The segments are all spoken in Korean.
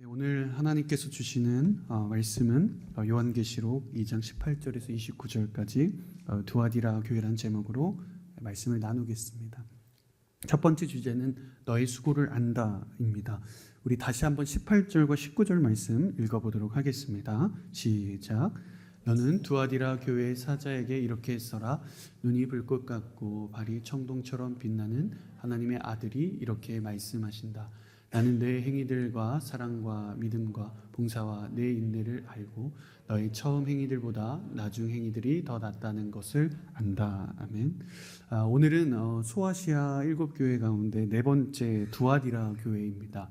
오늘 하나님께서 주시는 말씀은 요한계시록 2장 18절에서 29절까지 두아디라 교회라는 제목으로 말씀을 나누겠습니다. 첫 번째 주제는 너의 수고를 안다입니다. 우리 다시 한번 18절과 19절 말씀 읽어보도록 하겠습니다. 시작. 너는 두아디라 교회의 사자에게 이렇게 써라. 눈이 불꽃 같고 발이 청동처럼 빛나는 하나님의 아들이 이렇게 말씀하신다. 나는 내 행위들과 사랑과 믿음과 봉사와 내 인내를 알고 너의 처음 행위들보다 나중 행위들이 더 낫다는 것을 안다. 아멘. 오늘은 소아시아 7교회 가운데 네 번째 두아디라 교회입니다.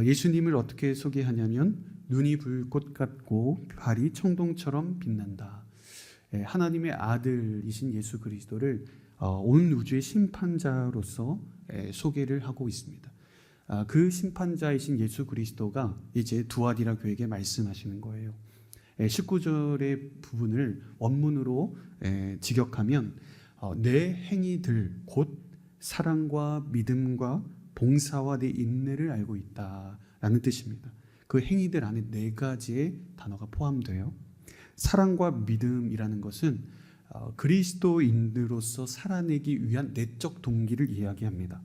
예수님을 어떻게 소개하냐면 눈이 불꽃 같고 발이 청동처럼 빛난다. 하나님의 아들이신 예수 그리스도를 온 우주의 심판자로서 소개를 하고 있습니다. 그 심판자이신 예수 그리스도가 이제 두아디라 교회에게 말씀하시는 거예요. 19절의 부분을 원문으로 직역하면 내 행위들 곧 사랑과 믿음과 봉사와 내 인내를 알고 있다라는 뜻입니다. 그 행위들 안에 네 가지의 단어가 포함돼요. 사랑과 믿음이라는 것은 그리스도인으로서 살아내기 위한 내적 동기를 이야기합니다.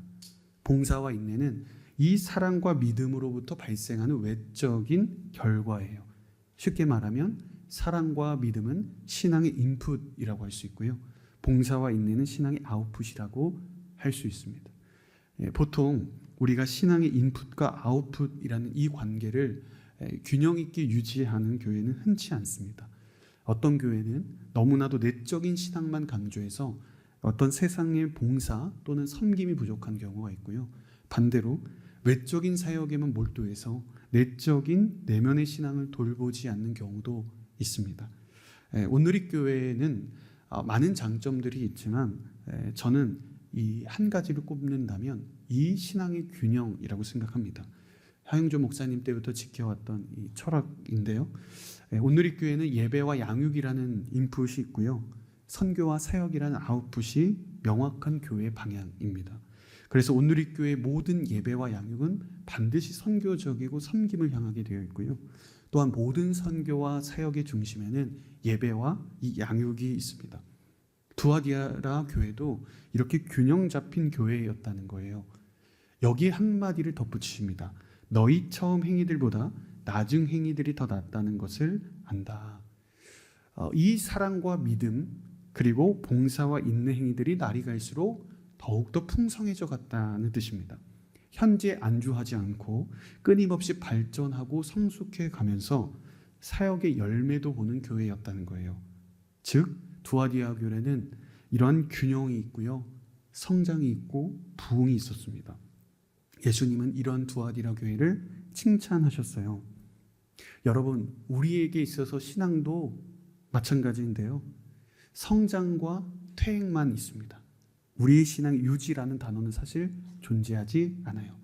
봉사와 인내는 이 사랑과 믿음으로부터 발생하는 외적인 결과예요. 쉽게 말하면 사랑과 믿음은 신앙의 인풋이라고 할 수 있고요. 봉사와 인내는 신앙의 아웃풋이라고 할 수 있습니다. 보통 우리가 신앙의 인풋과 아웃풋이라는 이 관계를 균형 있게 유지하는 교회는 흔치 않습니다. 어떤 교회는 너무나도 내적인 신앙만 강조해서 어떤 세상의 봉사 또는 섬김이 부족한 경우가 있고요. 반대로 외적인 사역에만 몰두해서 내적인 내면의 신앙을 돌보지 않는 경우도 있습니다. 온누리교회는 많은 장점들이 있지만 저는 이 한 가지를 꼽는다면 이 신앙의 균형이라고 생각합니다. 하영조 목사님 때부터 지켜왔던 이 철학인데요. 온누리교회는 예배와 양육이라는 인풋이 있고요. 선교와 사역이라는 아웃풋이 명확한 교회의 방향입니다. 그래서 온누리교회의 모든 예배와 양육은 반드시 선교적이고 섬김을 향하게 되어 있고요. 또한 모든 선교와 사역의 중심에는 예배와 이 양육이 있습니다. 두아디라 교회도 이렇게 균형 잡힌 교회였다는 거예요. 여기에 한마디를 덧붙이십니다. 너희 처음 행위들보다 나중 행위들이 더 낫다는 것을 안다. 이 사랑과 믿음 그리고 봉사와 인내 행위들이 날이 갈수록 더욱더 풍성해져 갔다는 뜻입니다. 현재 안주하지 않고 끊임없이 발전하고 성숙해 가면서 사역의 열매도 보는 교회였다는 거예요. 즉 두아디라 교회는 이러한 균형이 있고요. 성장이 있고 부흥이 있었습니다. 예수님은 이러한 두아디라 교회를 칭찬하셨어요. 여러분, 우리에게 있어서 신앙도 마찬가지인데요. 성장과 퇴행만 있습니다. 우리의 신앙 유지라는 단어는 사실 존재하지 않아요.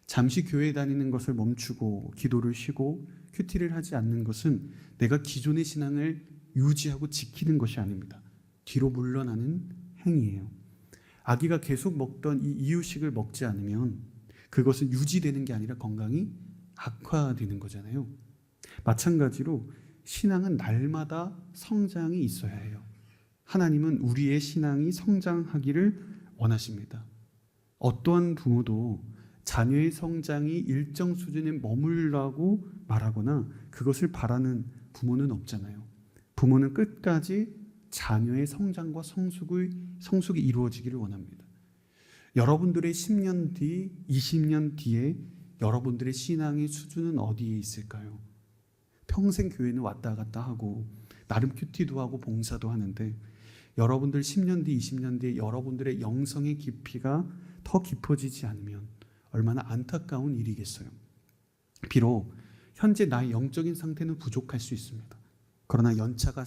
잠시 교회 다니는 것을 멈추고 기도를 쉬고 큐티를 하지 않는 것은 내가 기존의 신앙을 유지하고 지키는 것이 아닙니다. 뒤로 물러나는 행위예요. 아기가 계속 먹던 이 이유식을 먹지 않으면 그것은 유지되는 게 아니라 건강이 악화되는 거잖아요. 마찬가지로 신앙은 날마다 성장이 있어야 해요. 하나님은 우리의 신앙이 성장하기를 원하십니다. 어떠한 부모도 자녀의 성장이 일정 수준에 머물라고 말하거나 그것을 바라는 부모는 없잖아요. 부모는 끝까지 자녀의 성장과 성숙이 이루어지기를 원합니다. 여러분들의 10년 뒤, 20년 뒤에 여러분들의 신앙의 수준은 어디에 있을까요? 평생 교회는 왔다 갔다 하고 나름 큐티도 하고 봉사도 하는데 여러분들 10년 뒤, 20년 뒤에 여러분들의 영성의 깊이가 더 깊어지지 않으면 얼마나 안타까운 일이겠어요. 비록 현재 나의 영적인 상태는 부족할 수 있습니다. 그러나 연차가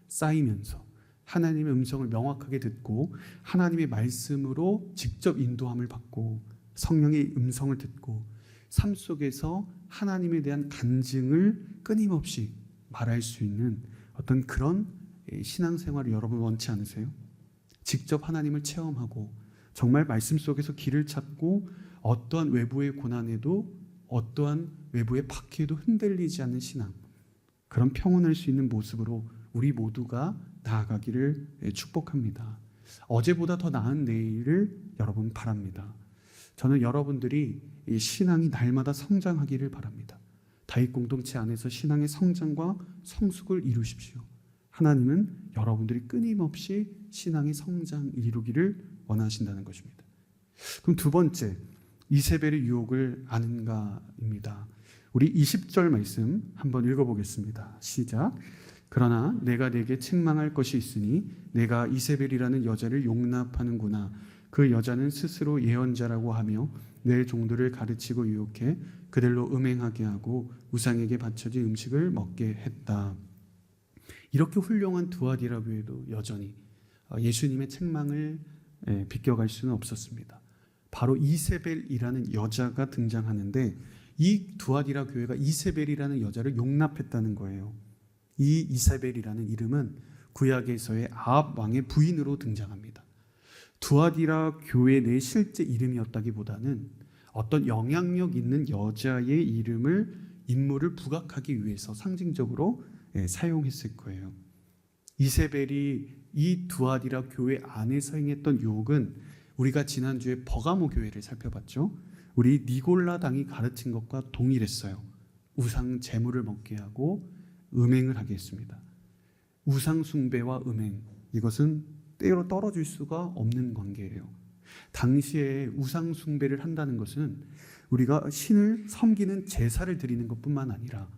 쌓이면서 하나님의 음성을 명확하게 듣고 하나님의 말씀으로 직접 인도함을 받고 성령의 음성을 듣고 삶 속에서 하나님에 대한 간증을 끊임없이 말할 수 있는 어떤 그런 신앙생활을 여러분 원치 않으세요? 직접 하나님을 체험하고 정말 말씀 속에서 길을 찾고 어떠한 외부의 고난에도 어떠한 외부의 박해에도 흔들리지 않는 신앙, 그런 평온할 수 있는 모습으로 우리 모두가 나아가기를 축복합니다. 어제보다 더 나은 내일을 여러분 바랍니다. 저는 여러분들이 이 신앙이 날마다 성장하기를 바랍니다. 다윗 공동체 안에서 신앙의 성장과 성숙을 이루십시오. 하나님은 여러분들이 끊임없이 신앙의 성장 이루기를 원하신다는 것입니다. 그럼 두 번째, 이세벨의 유혹을 아는가입니다. 우리 20절 말씀 한번 읽어보겠습니다. 시작. 그러나 내가 네게 책망할 것이 있으니 내가 이세벨이라는 여자를 용납하는구나. 그 여자는 스스로 예언자라고 하며 내 종들을 가르치고 유혹해 그들로 음행하게 하고 우상에게 바쳐진 음식을 먹게 했다. 이렇게 훌륭한 두아디라 교회도 여전히 예수님의 책망을 비껴갈 수는 없었습니다. 바로 이세벨이라는 여자가 등장하는데 이 두아디라 교회가 이세벨이라는 여자를 용납했다는 거예요. 이 이세벨이라는 이름은 구약에서의 아합 왕의 부인으로 등장합니다. 두아디라 교회 내 실제 이름이었다기보다는 어떤 영향력 있는 여자의 인물을 부각하기 위해서 상징적으로 사용했을 거예요. 이세벨이 이 두아디라 교회 안에서 행했던 유혹은 우리가 지난주에 버가모 교회를 살펴봤죠. 우리 니골라 당이 가르친 것과 동일했어요. 우상 제물을 먹게 하고 음행을 하게 했습니다. 우상 숭배와 음행, 이것은 때로 떨어질 수가 없는 관계예요. 당시에 우상 숭배를 한다는 것은 우리가 신을 섬기는 제사를 드리는 것뿐만 아니라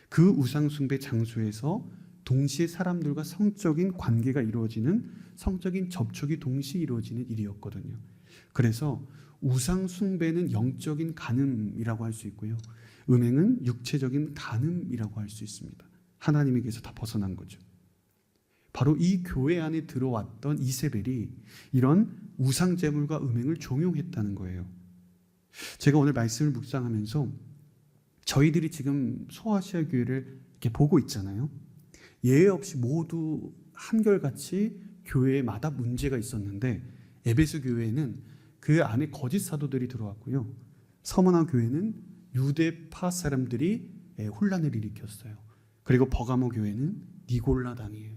그 우상 숭배 장소에서 동시에 사람들과 성적인 관계가 이루어지는, 성적인 접촉이 동시에 이루어지는 일이었거든요. 그래서 우상 숭배는 영적인 간음이라고 할 수 있고요, 음행은 육체적인 간음이라고 할 수 있습니다. 하나님에게서 다 벗어난 거죠. 바로 이 교회 안에 들어왔던 이세벨이 이런 우상 제물과 음행을 종용했다는 거예요. 제가 오늘 말씀을 묵상하면서 저희들이 지금 소아시아 교회를 이렇게 보고 있잖아요. 예외 없이 모두 한결같이 교회마다 문제가 있었는데, 에베소 교회는 그 안에 거짓 사도들이 들어왔고요, 서머나 교회는 유대파 사람들이 혼란을 일으켰어요. 그리고 버가모 교회는 니골라 당이에요.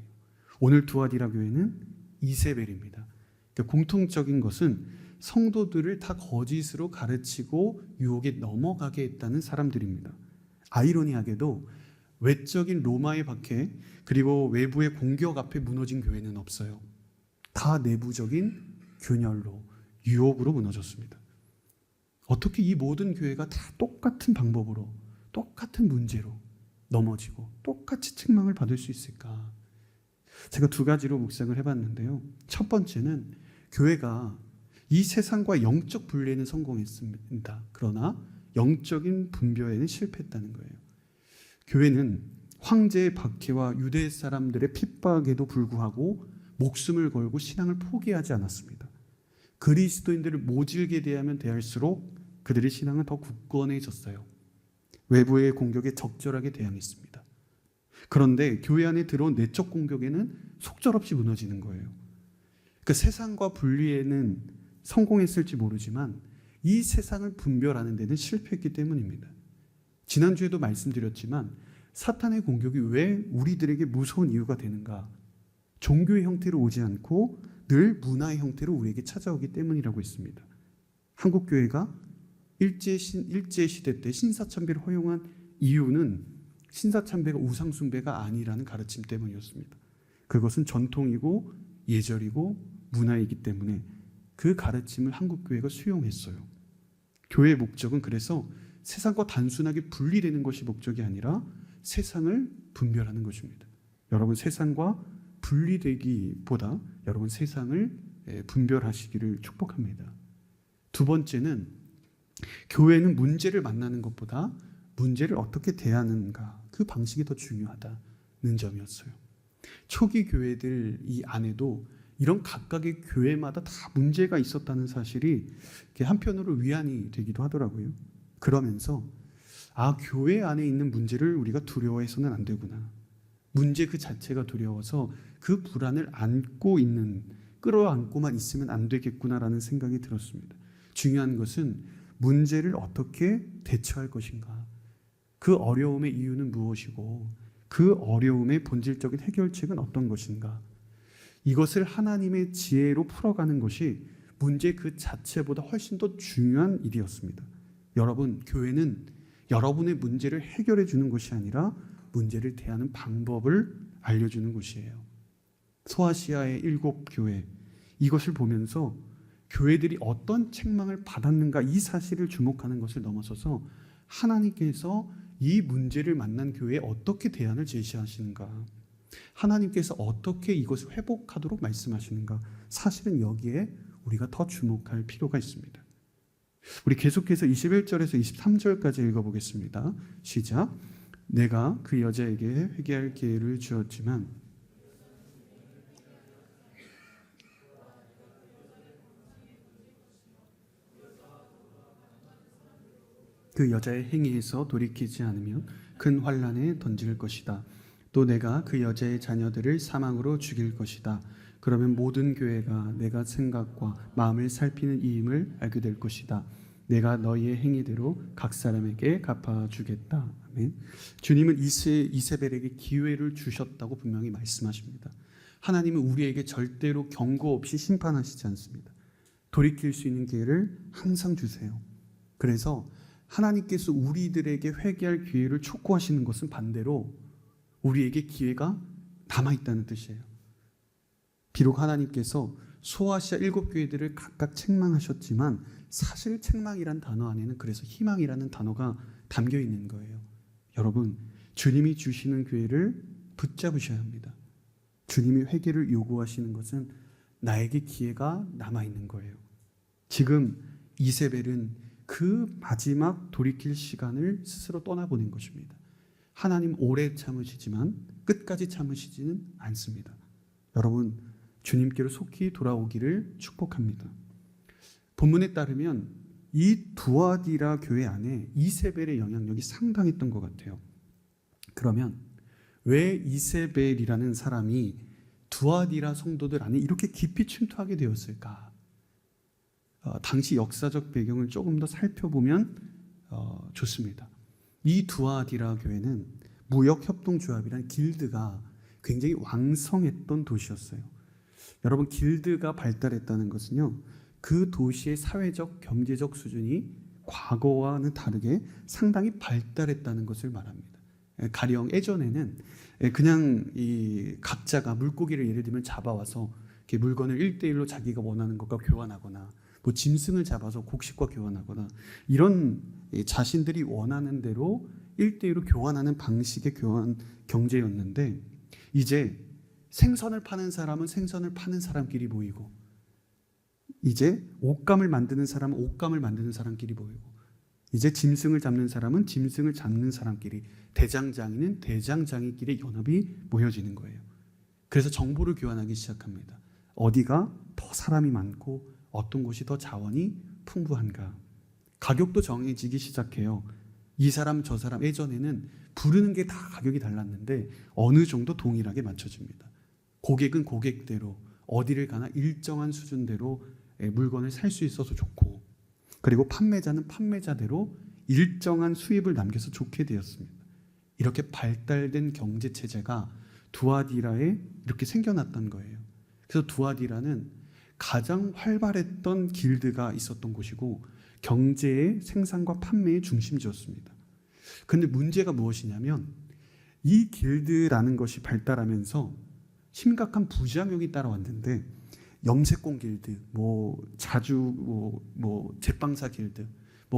오늘 두아디라 교회는 이세벨입니다. 그러니까 공통적인 것은 성도들을 다 거짓으로 가르치고 유혹에 넘어가게 했다는 사람들입니다. 아이러니하게도 외적인 로마의 박해 그리고 외부의 공격 앞에 무너진 교회는 없어요. 다 내부적인 균열로, 유혹으로 무너졌습니다. 어떻게 이 모든 교회가 다 똑같은 방법으로, 똑같은 문제로 넘어지고 똑같이 책망을 받을 수 있을까? 제가 두 가지로 묵상을 해봤는데요. 첫 번째는 교회가 이 세상과 영적 분리에는 성공했습니다. 그러나 영적인 분별에는 실패했다는 거예요. 교회는 황제의 박해와 유대 사람들의 핍박에도 불구하고 목숨을 걸고 신앙을 포기하지 않았습니다. 그리스도인들을 모질게 대하면 대할수록 그들의 신앙은 더 굳건해졌어요. 외부의 공격에 적절하게 대항했습니다. 그런데 교회 안에 들어온 내적 공격에는 속절없이 무너지는 거예요. 그 세상과 분리에는 성공했을지 모르지만 이 세상을 분별하는 데는 실패했기 때문입니다. 지난주에도 말씀드렸지만 사탄의 공격이 왜 우리들에게 무서운 이유가 되는가? 종교의 형태로 오지 않고 늘 문화의 형태로 우리에게 찾아오기 때문이라고 했습니다. 한국교회가 일제시대 때 신사참배를 허용한 이유는 신사참배가 우상숭배가 아니라는 가르침 때문이었습니다. 그것은 전통이고 예절이고 문화이기 때문에 그 가르침을 한국교회가 수용했어요. 교회의 목적은 그래서 세상과 단순하게 분리되는 것이 목적이 아니라 세상을 분별하는 것입니다. 여러분, 세상과 분리되기보다 여러분 세상을 분별하시기를 축복합니다. 두 번째는 교회는 문제를 만나는 것보다 문제를 어떻게 대하는가, 그 방식이 더 중요하다는 점이었어요. 초기 교회들 이 안에도 이런 각각의 교회마다 다 문제가 있었다는 사실이 한편으로 위안이 되기도 하더라고요. 그러면서 교회 안에 있는 문제를 우리가 두려워해서는 안 되구나. 문제 그 자체가 두려워서 그 불안을 끌어안고만 있으면 안 되겠구나라는 생각이 들었습니다. 중요한 것은 문제를 어떻게 대처할 것인가? 그 어려움의 이유는 무엇이고 그 어려움의 본질적인 해결책은 어떤 것인가? 이것을 하나님의 지혜로 풀어가는 것이 문제 그 자체보다 훨씬 더 중요한 일이었습니다. 여러분, 교회는 여러분의 문제를 해결해 주는 것이 아니라 문제를 대하는 방법을 알려주는 곳이에요. 소아시아의 7교회, 이것을 보면서 교회들이 어떤 책망을 받았는가 이 사실을 주목하는 것을 넘어서서 하나님께서 이 문제를 만난 교회에 어떻게 대안을 제시하시는가, 하나님께서 어떻게 이것을 회복하도록 말씀하시는가, 사실은 여기에 우리가 더 주목할 필요가 있습니다. 우리 계속해서 21절에서 23절까지 읽어보겠습니다. 시작. 내가 그 여자에게 회개할 기회를 주었지만 그 여자의 행위에서 돌이키지 않으면 큰 환난에 던질 것이다. 또 내가 그 여자의 자녀들을 사망으로 죽일 것이다. 그러면 모든 교회가 내가 생각과 마음을 살피는 이임을 알게 될 것이다. 내가 너희의 행위대로 각 사람에게 갚아주겠다. 아멘. 주님은 이세벨에게 기회를 주셨다고 분명히 말씀하십니다. 하나님은 우리에게 절대로 경고 없이 심판하시지 않습니다. 돌이킬 수 있는 기회를 항상 주세요. 그래서 하나님께서 우리들에게 회개할 기회를 촉구하시는 것은 반대로 우리에게 기회가 남아있다는 뜻이에요. 비록 하나님께서 소아시아 7교회들을 각각 책망하셨지만 사실 책망이란 단어 안에는 그래서 희망이라는 단어가 담겨 있는 거예요. 여러분, 주님이 주시는 기회를 붙잡으셔야 합니다. 주님이 회개를 요구하시는 것은 나에게 기회가 남아있는 거예요. 지금 이세벨은 그 마지막 돌이킬 시간을 스스로 떠나보낸 것입니다. 하나님 오래 참으시지만 끝까지 참으시지는 않습니다. 여러분, 주님께로 속히 돌아오기를 축복합니다. 본문에 따르면 이 두아디라 교회 안에 이세벨의 영향력이 상당했던 것 같아요. 그러면 왜 이세벨이라는 사람이 두아디라 성도들 안에 이렇게 깊이 침투하게 되었을까? 당시 역사적 배경을 조금 더 살펴보면 좋습니다. 이 두아디라 교회는 무역협동조합이란 길드가 굉장히 왕성했던 도시였어요. 여러분, 길드가 발달했다는 것은요, 그 도시의 사회적, 경제적 수준이 과거와는 다르게 상당히 발달했다는 것을 말합니다. 가령 예전에는 그냥 이 각자가 물고기를 예를 들면 잡아와서 이렇게 물건을 1대1로 자기가 원하는 것과 교환하거나 뭐 짐승을 잡아서 곡식과 교환하거나 이런 자신들이 원하는 대로 1대1로 교환하는 방식의 교환 경제였는데, 이제 생선을 파는 사람은 생선을 파는 사람끼리 모이고, 이제 옷감을 만드는 사람은 옷감을 만드는 사람끼리 모이고, 이제 짐승을 잡는 사람은 짐승을 잡는 사람끼리, 대장장이는 대장장이끼리 연합이 모여지는 거예요. 그래서 정보를 교환하기 시작합니다. 어디가 더 사람이 많고 어떤 곳이 더 자원이 풍부한가. 가격도 정해지기 시작해요. 이 사람 저 사람, 예전에는 부르는 게 다 가격이 달랐는데 어느 정도 동일하게 맞춰집니다. 고객은 고객대로 어디를 가나 일정한 수준대로 물건을 살 수 있어서 좋고, 그리고 판매자는 판매자대로 일정한 수입을 남겨서 좋게 되었습니다. 이렇게 발달된 경제체제가 두아디라에 이렇게 생겨났던 거예요. 그래서 두아디라는 가장 활발했던 길드가 있었던 곳이고 경제의 생산과 판매의 중심지였습니다. 그런데 문제가 무엇이냐면 이 길드라는 것이 발달하면서 심각한 부작용이 따라왔는데, 염색공 길드, 제빵사 길드,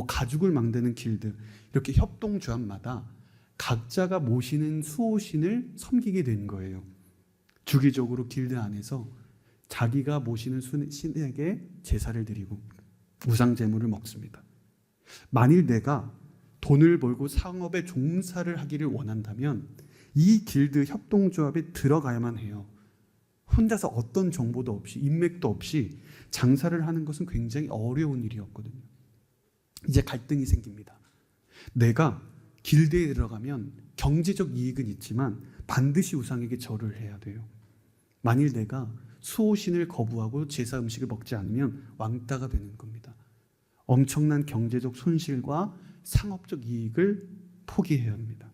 가죽을 만드는 길드, 이렇게 협동조합마다 각자가 모시는 수호신을 섬기게 된 거예요. 주기적으로 길드 안에서 자기가 모시는 신에게 제사를 드리고 우상 제물을 먹습니다. 만일 내가 돈을 벌고 상업에 종사를 하기를 원한다면 이 길드 협동조합에 들어가야만 해요. 혼자서 어떤 정보도 없이 인맥도 없이 장사를 하는 것은 굉장히 어려운 일이었거든요. 이제 갈등이 생깁니다. 내가 길드에 들어가면 경제적 이익은 있지만 반드시 우상에게 절을 해야 돼요. 만일 내가 수호신을 거부하고 제사 음식을 먹지 않으면 왕따가 되는 겁니다. 엄청난 경제적 손실과 상업적 이익을 포기해야 합니다.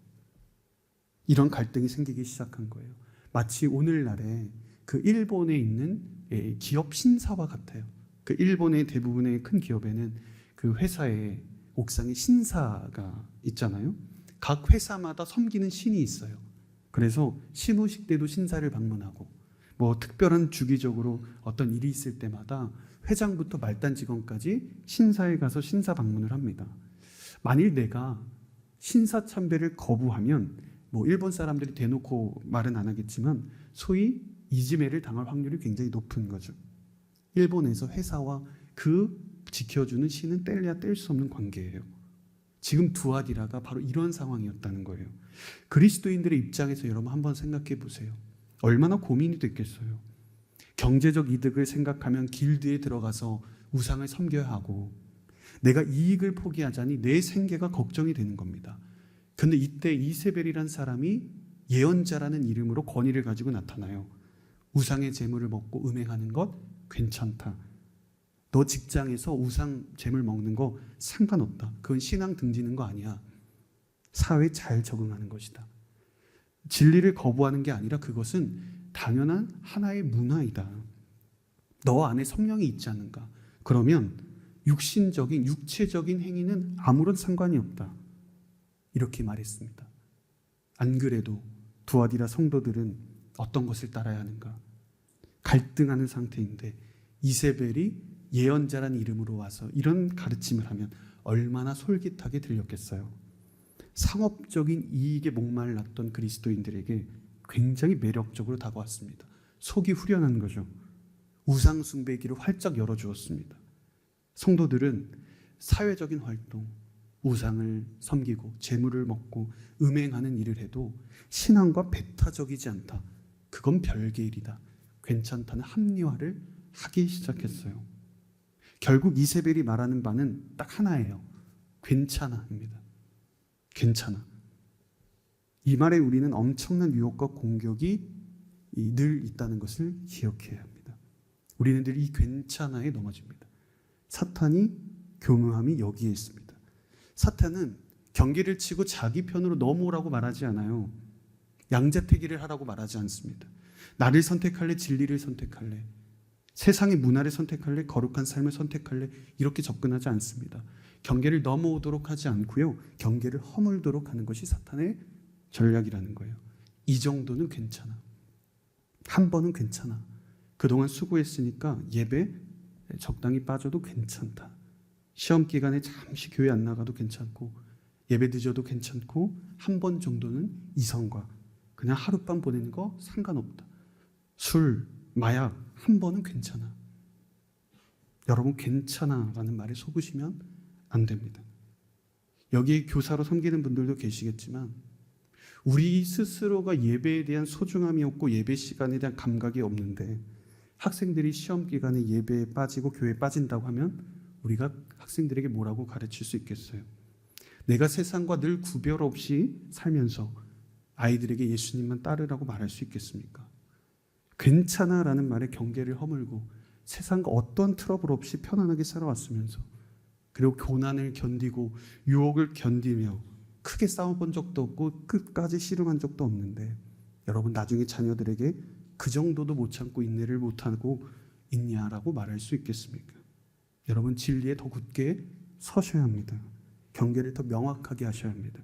이런 갈등이 생기기 시작한 거예요. 마치 오늘날에 그 일본에 있는 기업 신사와 같아요. 그 일본의 대부분의 큰 기업에는 그 회사의 옥상에 신사가 있잖아요. 각 회사마다 섬기는 신이 있어요. 그래서 시무식 때도 신사를 방문하고 뭐 특별한 주기적으로 어떤 일이 있을 때마다 회장부터 말단 직원까지 신사에 가서 신사 방문을 합니다. 만일 내가 신사 참배를 거부하면 뭐 일본 사람들이 대놓고 말은 안 하겠지만 소위 이지매를 당할 확률이 굉장히 높은 거죠. 일본에서 회사와 그 지켜주는 신은 뗄래야 뗄 수 없는 관계예요. 지금 두아디라가 바로 이런 상황이었다는 거예요. 그리스도인들의 입장에서 여러분 한번 생각해 보세요. 얼마나 고민이 됐겠어요. 경제적 이득을 생각하면 길드에 들어가서 우상을 섬겨야 하고 내가 이익을 포기하자니 내 생계가 걱정이 되는 겁니다. 근데 이때 이세벨이란 사람이 예언자라는 이름으로 권위를 가지고 나타나요. 우상의 재물을 먹고 음행하는 것 괜찮다. 너 직장에서 우상 재물 먹는 거 상관없다. 그건 신앙 등지는 거 아니야. 사회에 잘 적응하는 것이다. 진리를 거부하는 게 아니라 그것은 당연한 하나의 문화이다. 너 안에 성령이 있지 않는가? 그러면 육신적인, 육체적인 행위는 아무런 상관이 없다. 이렇게 말했습니다. 안 그래도 두아디라 성도들은 어떤 것을 따라야 하는가? 갈등하는 상태인데 이세벨이 예언자란 이름으로 와서 이런 가르침을 하면 얼마나 솔깃하게 들렸겠어요. 상업적인 이익에 목말랐던 그리스도인들에게 굉장히 매력적으로 다가왔습니다. 속이 후련한 거죠. 우상 숭배의 길을 활짝 열어주었습니다. 성도들은 사회적인 활동, 우상을 섬기고 재물을 먹고 음행하는 일을 해도 신앙과 배타적이지 않다. 그건 별개 일이다. 괜찮다는 합리화를 하기 시작했어요. 결국 이세벨이 말하는 바는 딱 하나예요. 괜찮아입니다. 괜찮아. 이 말에 우리는 엄청난 유혹과 공격이 늘 있다는 것을 기억해야 합니다. 우리는 늘 이 괜찮아에 넘어집니다. 사탄이 교묘함이 여기에 있습니다. 사탄은 경계를 치고 자기 편으로 넘어오라고 말하지 않아요. 양자택일을 하라고 말하지 않습니다. 나를 선택할래, 진리를 선택할래, 세상의 문화를 선택할래, 거룩한 삶을 선택할래, 이렇게 접근하지 않습니다. 경계를 넘어오도록 하지 않고요, 경계를 허물도록 하는 것이 사탄의 전략이라는 거예요. 이 정도는 괜찮아. 한 번은 괜찮아. 그동안 수고했으니까 예배 적당히 빠져도 괜찮다. 시험 기간에 잠시 교회 안 나가도 괜찮고 예배 늦어도 괜찮고 한 번 정도는 이성과 그냥 하룻밤 보내는 거 상관없다. 술, 마약 한 번은 괜찮아. 여러분 괜찮아라는 말에 속으시면 안 됩니다. 여기에 교사로 섬기는 분들도 계시겠지만 우리 스스로가 예배에 대한 소중함이 없고 예배 시간에 대한 감각이 없는데 학생들이 시험 기간에 예배에 빠지고 교회에 빠진다고 하면 우리가 학생들에게 뭐라고 가르칠 수 있겠어요? 내가 세상과 늘 구별 없이 살면서 아이들에게 예수님만 따르라고 말할 수 있겠습니까? 괜찮아라는 말에 경계를 허물고 세상과 어떤 트러블 없이 편안하게 살아왔으면서 그리고 고난을 견디고 유혹을 견디며 크게 싸워본 적도 없고 끝까지 씨름한 적도 없는데 여러분 나중에 자녀들에게 그 정도도 못 참고 인내를 못하고 있냐라고 말할 수 있겠습니까? 여러분 진리에 더 굳게 서셔야 합니다. 경계를 더 명확하게 하셔야 합니다.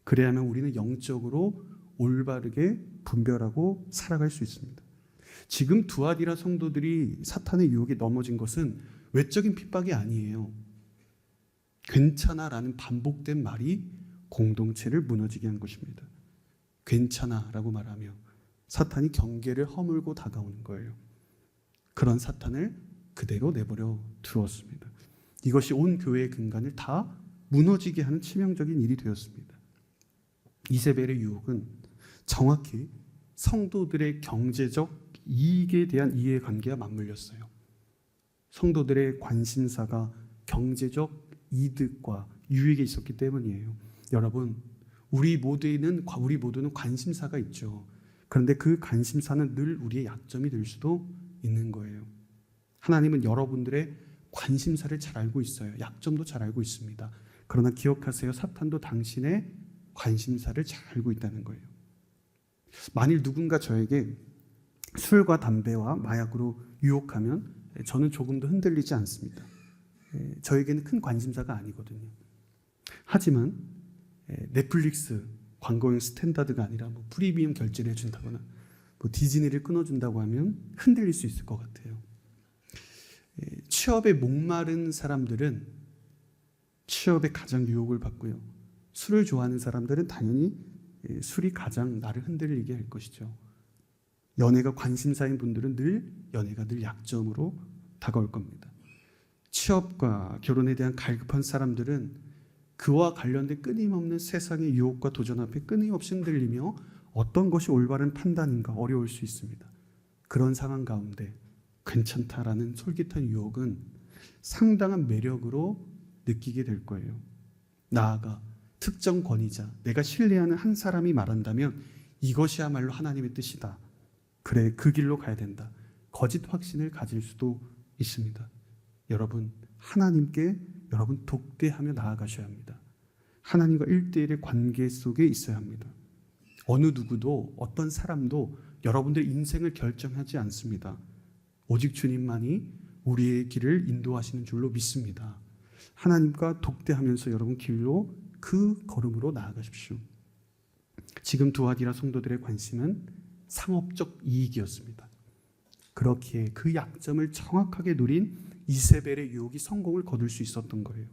그래야만 우리는 영적으로 올바르게 분별하고 살아갈 수 있습니다. 지금 두아디라 성도들이 사탄의 유혹에 넘어진 것은 외적인 핍박이 아니에요. 괜찮아라는 반복된 말이 공동체를 무너지게 한 것입니다. 괜찮아라고 말하며 사탄이 경계를 허물고 다가오는 거예요. 그런 사탄을 그대로 내버려 두었습니다. 이것이 온 교회의 근간을 다 무너지게 하는 치명적인 일이 되었습니다. 이세벨의 유혹은 정확히 성도들의 경제적 이익에 대한 이해관계와 맞물렸어요. 성도들의 관심사가 경제적 이득과 유익에 있었기 때문이에요. 여러분, 우리 모두는 관심사가 있죠. 그런데 그 관심사는 늘 우리의 약점이 될 수도 있는 거예요. 하나님은 여러분들의 관심사를 잘 알고 있어요. 약점도 잘 알고 있습니다. 그러나 기억하세요. 사탄도 당신의 관심사를 잘 알고 있다는 거예요. 만일 누군가 저에게 술과 담배와 마약으로 유혹하면 저는 조금도 흔들리지 않습니다. 저에게는 큰 관심사가 아니거든요. 하지만 넷플릭스 광고용 스탠다드가 아니라 뭐 프리미엄 결제를 해준다거나 뭐 디즈니를 끊어준다고 하면 흔들릴 수 있을 것 같아요. 취업에 목마른 사람들은 취업에 가장 유혹을 받고요. 술을 좋아하는 사람들은 당연히 술이 가장 나를 흔들리게 할 것이죠. 연애가 관심사인 분들은 연애가 늘 약점으로 다가올 겁니다. 취업과 결혼에 대한 갈급한 사람들은 그와 관련된 끊임없는 세상의 유혹과 도전 앞에 끊임없이 흔들리며 어떤 것이 올바른 판단인가 어려울 수 있습니다. 그런 상황 가운데 괜찮다라는 솔깃한 유혹은 상당한 매력으로 느끼게 될 거예요. 나아가 특정 권위자, 내가 신뢰하는 한 사람이 말한다면 이것이야말로 하나님의 뜻이다. 그래, 그 길로 가야 된다. 거짓 확신을 가질 수도 있습니다. 여러분, 하나님께 여러분 독대하며 나아가셔야 합니다. 하나님과 1대1의 관계 속에 있어야 합니다. 어느 누구도 어떤 사람도 여러분들의 인생을 결정하지 않습니다. 오직 주님만이 우리의 길을 인도하시는 줄로 믿습니다. 하나님과 독대하면서 여러분 길로 그 걸음으로 나아가십시오. 지금 두아디라 성도들의 관심은 상업적 이익이었습니다. 그렇기에 그 약점을 정확하게 누린 이세벨의 유혹이 성공을 거둘 수 있었던 거예요.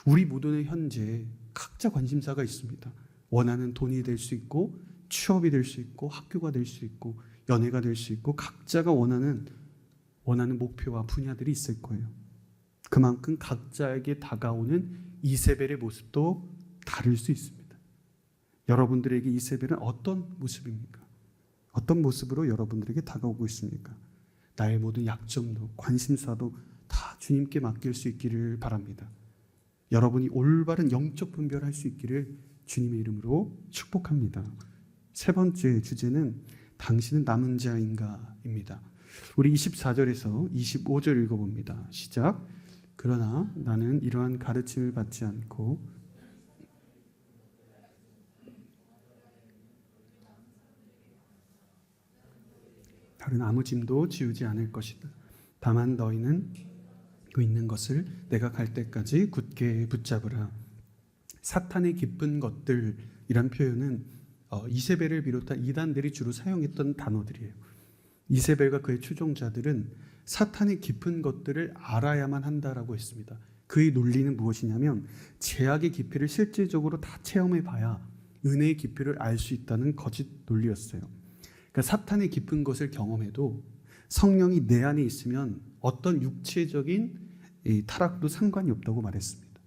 우리 모두는 현재 각자 관심사가 있습니다. 원하는 돈이 될 수 있고 취업이 될 수 있고 학교가 될 수 있고 연애가 될 수 있고 각자가 원하는 목표와 분야들이 있을 거예요. 그만큼 각자에게 다가오는 이세벨의 모습도 다를 수 있습니다. 여러분들에게 이세벨은 어떤 모습입니까? 어떤 모습으로 여러분들에게 다가오고 있습니까? 나의 모든 약점도 관심사도 다 주님께 맡길 수 있기를 바랍니다. 여러분이 올바른 영적 분별할 수 있기를 주님의 이름으로 축복합니다. 세 번째 주제는 당신은 남은 자인가입니다. 우리 24절에서 25절 읽어봅니다. 시작. 그러나 나는 이러한 가르침을 받지 않고 다른 아무 짐도 지우지 않을 것이다. 다만 너희는 그 있는 것을 내가 갈 때까지 굳게 붙잡으라. 사탄의 깊은 것들이란 표현은 이세벨을 비롯한 이단들이 주로 사용했던 단어들이에요. 이세벨과 그의 추종자들은 사탄의 깊은 것들을 알아야만 한다라고 했습니다. 그의 논리는 무엇이냐면 죄악의 깊이를 실질적으로 다 체험해 봐야 은혜의 깊이를 알 수 있다는 거짓 논리였어요. 그러니까 사탄의 깊은 것을 경험해도 성령이 내 안에 있으면 어떤 육체적인 타락도 상관이 없다고 말했습니다.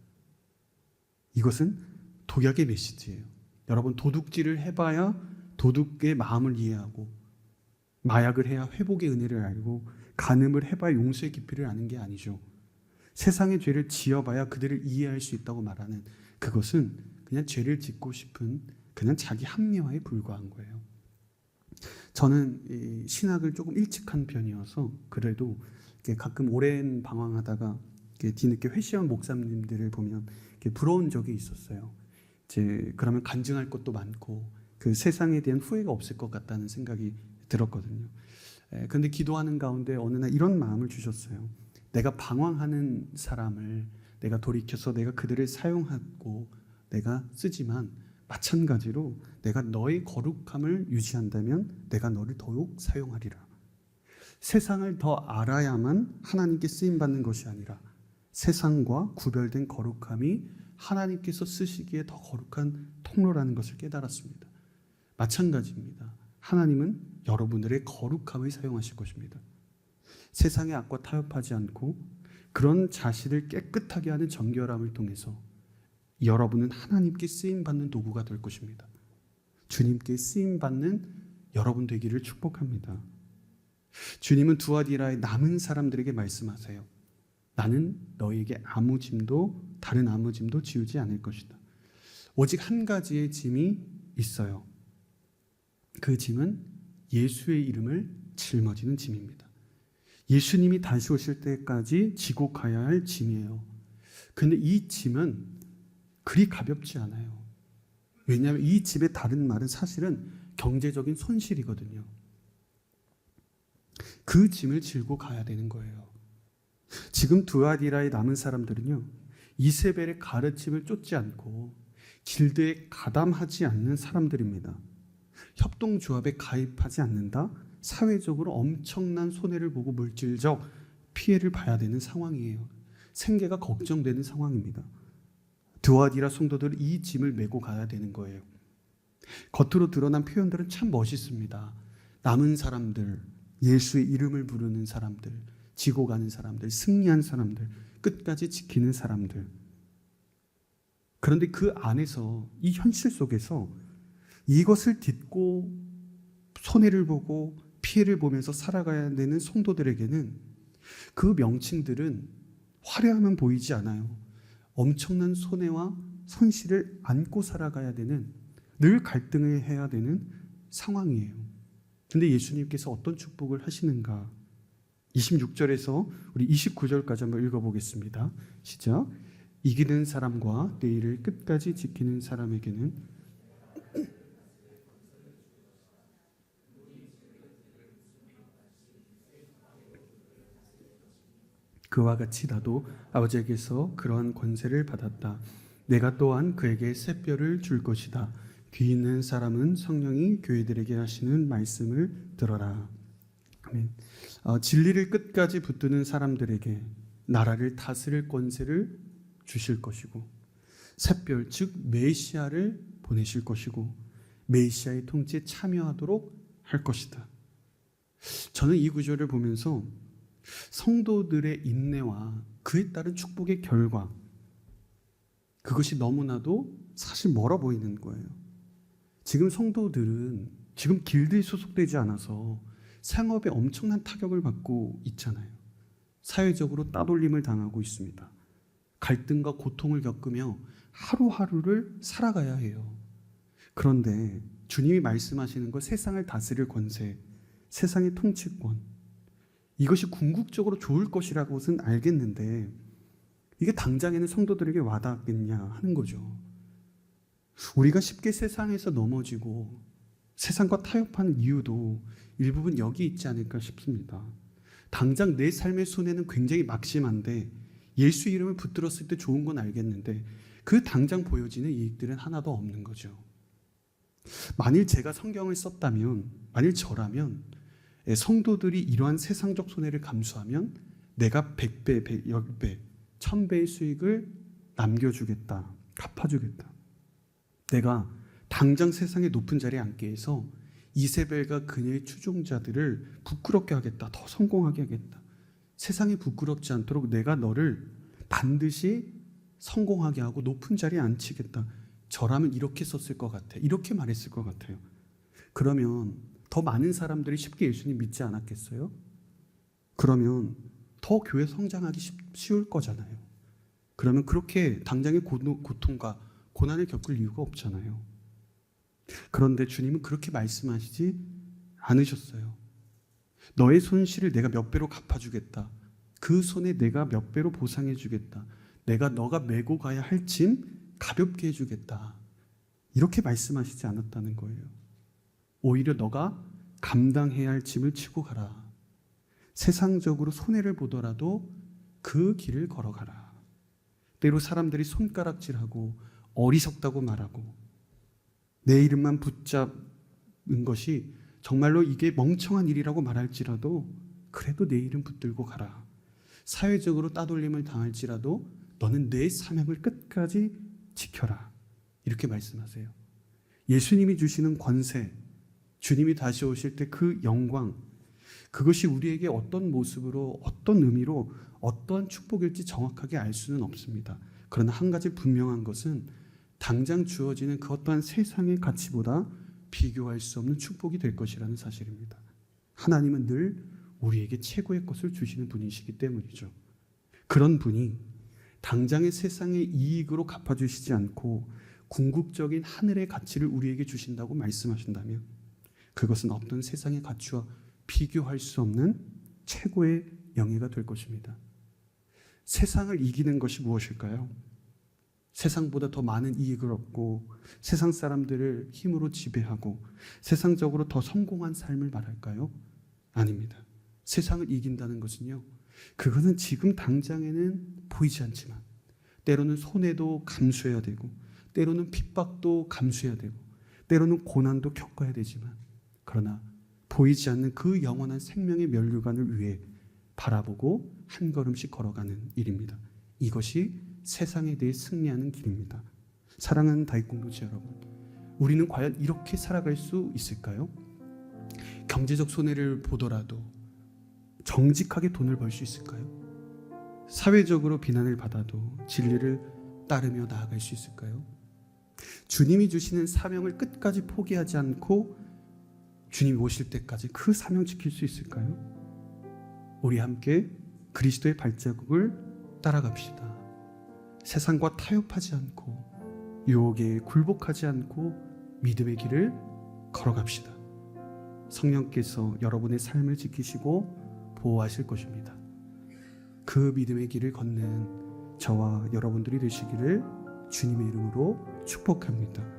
이것은 독약의 메시지예요. 여러분, 도둑질을 해봐야 도둑의 마음을 이해하고 마약을 해야 회복의 은혜를 알고 간음을 해봐야 용서의 깊이를 아는 게 아니죠. 세상의 죄를 지어봐야 그들을 이해할 수 있다고 말하는 그것은 그냥 죄를 짓고 싶은 그냥 자기 합리화에 불과한 거예요. 저는 신학을 조금 일찍 한 편이어서 그래도 가끔 오랜 방황하다가 뒤늦게 회시원 목사님들을 보면 부러운 적이 있었어요. 그러면 간증할 것도 많고 그 세상에 대한 후회가 없을 것 같다는 생각이 들었거든요. 그런데 기도하는 가운데 어느 날 이런 마음을 주셨어요. 내가 방황하는 사람을 내가 돌이켜서 내가 그들을 사용하고 내가 쓰지만 마찬가지로 내가 너의 거룩함을 유지한다면 내가 너를 더욱 사용하리라. 세상을 더 알아야만 하나님께 쓰임받는 것이 아니라 세상과 구별된 거룩함이 하나님께서 쓰시기에 더 거룩한 통로라는 것을 깨달았습니다. 마찬가지입니다. 하나님은 여러분들의 거룩함을 사용하실 것입니다. 세상의 악과 타협하지 않고 그런 자신을 깨끗하게 하는 정결함을 통해서 여러분은 하나님께 쓰임받는 도구가 될 것입니다. 주님께 쓰임받는 여러분 되기를 축복합니다. 주님은 두아디라의 남은 사람들에게 말씀하세요. 나는 너에게 아무 짐도 다른 아무 짐도 지우지 않을 것이다. 오직 한 가지의 짐이 있어요. 그 짐은 예수의 이름을 짊어지는 짐입니다. 예수님이 다시 오실 때까지 지고 가야 할 짐이에요. 근데 이 짐은 그리 가볍지 않아요. 왜냐하면 이 짐의 다른 말은 사실은 경제적인 손실이거든요. 그 짐을 지고 가야 되는 거예요. 지금 두아디라에 남은 사람들은요, 이세벨의 가르침을 쫓지 않고 길드에 가담하지 않는 사람들입니다. 협동조합에 가입하지 않는다? 사회적으로 엄청난 손해를 보고 물질적 피해를 봐야 되는 상황이에요. 생계가 걱정되는 상황입니다. 두아디라 성도들은 이 짐을 메고 가야 되는 거예요. 겉으로 드러난 표현들은 참 멋있습니다. 남은 사람들, 예수의 이름을 부르는 사람들, 지고 가는 사람들, 승리한 사람들, 끝까지 지키는 사람들. 그런데 그 안에서, 이 현실 속에서 이것을 딛고 손해를 보고 피해를 보면서 살아가야 되는 성도들에게는 그 명칭들은 화려하면 보이지 않아요. 엄청난 손해와 손실을 안고 살아가야 되는, 늘 갈등을 해야 되는 상황이에요. 근데 예수님께서 어떤 축복을 하시는가? 26절에서 우리 29절까지 한번 읽어보겠습니다. 시작. 이기는 사람과 내 일을 끝까지 지키는 사람에게는 그와 같이 나도 아버지에게서 그러한 권세를 받았다. 내가 또한 그에게 새뼈를 줄 것이다. 귀 있는 사람은 성령이 교회들에게 하시는 말씀을 들어라. 아멘. 진리를 끝까지 붙드는 사람들에게 나라를 다스릴 권세를 주실 것이고, 새별 즉 메시아를 보내실 것이고, 메시아의 통치에 참여하도록 할 것이다. 저는 이 구절을 보면서 성도들의 인내와 그에 따른 축복의 결과, 그것이 너무나도 사실 멀어 보이는 거예요. 지금 성도들은 지금 길드에 소속되지 않아서 생업에 엄청난 타격을 받고 있잖아요. 사회적으로 따돌림을 당하고 있습니다. 갈등과 고통을 겪으며 하루하루를 살아가야 해요. 그런데 주님이 말씀하시는 것, 세상을 다스릴 권세, 세상의 통치권, 이것이 궁극적으로 좋을 것이라고는 알겠는데 이게 당장에는 성도들에게 와닿겠냐 하는 거죠. 우리가 쉽게 세상에서 넘어지고 세상과 타협하는 이유도 일부분 여기 있지 않을까 싶습니다. 당장 내 삶의 손해는 굉장히 막심한데 예수 이름을 붙들었을 때 좋은 건 알겠는데 그 당장 보여지는 이익들은 하나도 없는 거죠. 만일 제가 성경을 썼다면, 만일 저라면 성도들이 이러한 세상적 손해를 감수하면 내가 100배, 10배, 1000배의 수익을 남겨주겠다, 갚아주겠다. 내가 당장 세상의 높은 자리에 앉게 해서 이세벨과 그녀의 추종자들을 부끄럽게 하겠다, 더 성공하게 하겠다. 세상이 부끄럽지 않도록 내가 너를 반드시 성공하게 하고 높은 자리에 앉히겠다. 저라면 이렇게 썼을 것 같아, 이렇게 말했을 것 같아요. 그러면 더 많은 사람들이 쉽게 예수님 믿지 않았겠어요? 그러면 더 교회 성장하기 쉬울 거잖아요. 그러면 그렇게 당장의 고통과 고난을 겪을 이유가 없잖아요. 그런데 주님은 그렇게 말씀하시지 않으셨어요. 너의 손실을 내가 몇 배로 갚아주겠다. 그 손에 내가 몇 배로 보상해주겠다. 내가 너가 메고 가야 할 짐 가볍게 해주겠다. 이렇게 말씀하시지 않았다는 거예요. 오히려 너가 감당해야 할 짐을 지고 가라. 세상적으로 손해를 보더라도 그 길을 걸어가라. 때로 사람들이 손가락질하고 어리석다고 말하고 내 이름만 붙잡은 것이 정말로 이게 멍청한 일이라고 말할지라도 그래도 내 이름 붙들고 가라. 사회적으로 따돌림을 당할지라도 너는 내 사명을 끝까지 지켜라. 이렇게 말씀하세요. 예수님이 주시는 권세, 주님이 다시 오실 때 그 영광, 그것이 우리에게 어떤 모습으로, 어떤 의미로, 어떠한 축복일지 정확하게 알 수는 없습니다. 그러나 한 가지 분명한 것은 당장 주어지는 그 어떠한 세상의 가치보다 비교할 수 없는 축복이 될 것이라는 사실입니다. 하나님은 늘 우리에게 최고의 것을 주시는 분이시기 때문이죠. 그런 분이 당장의 세상의 이익으로 갚아주시지 않고 궁극적인 하늘의 가치를 우리에게 주신다고 말씀하신다면 그것은 어떤 세상의 가치와 비교할 수 없는 최고의 영예가 될 것입니다. 세상을 이기는 것이 무엇일까요? 세상보다 더 많은 이익을 얻고 세상 사람들을 힘으로 지배하고 세상적으로 더 성공한 삶을 말할까요? 아닙니다. 세상을 이긴다는 것은요, 그것은 지금 당장에는 보이지 않지만 때로는 손해도 감수해야 되고 때로는 핍박도 감수해야 되고 때로는 고난도 겪어야 되지만, 그러나 보이지 않는 그 영원한 생명의 면류관을 위해 바라보고 한 걸음씩 걸어가는 일입니다. 이것이 세상에 대해 승리하는 길입니다. 사랑하는 다윗공동체 여러분, 우리는 과연 이렇게 살아갈 수 있을까요? 경제적 손해를 보더라도 정직하게 돈을 벌 수 있을까요? 사회적으로 비난을 받아도 진리를 따르며 나아갈 수 있을까요? 주님이 주시는 사명을 끝까지 포기하지 않고 주님이 오실 때까지 그 사명 지킬 수 있을까요? 우리 함께 그리스도의 발자국을 따라갑시다. 세상과 타협하지 않고 유혹에 굴복하지 않고 믿음의 길을 걸어갑시다. 성령께서 여러분의 삶을 지키시고 보호하실 것입니다. 그 믿음의 길을 걷는 저와 여러분들이 되시기를 주님의 이름으로 축복합니다.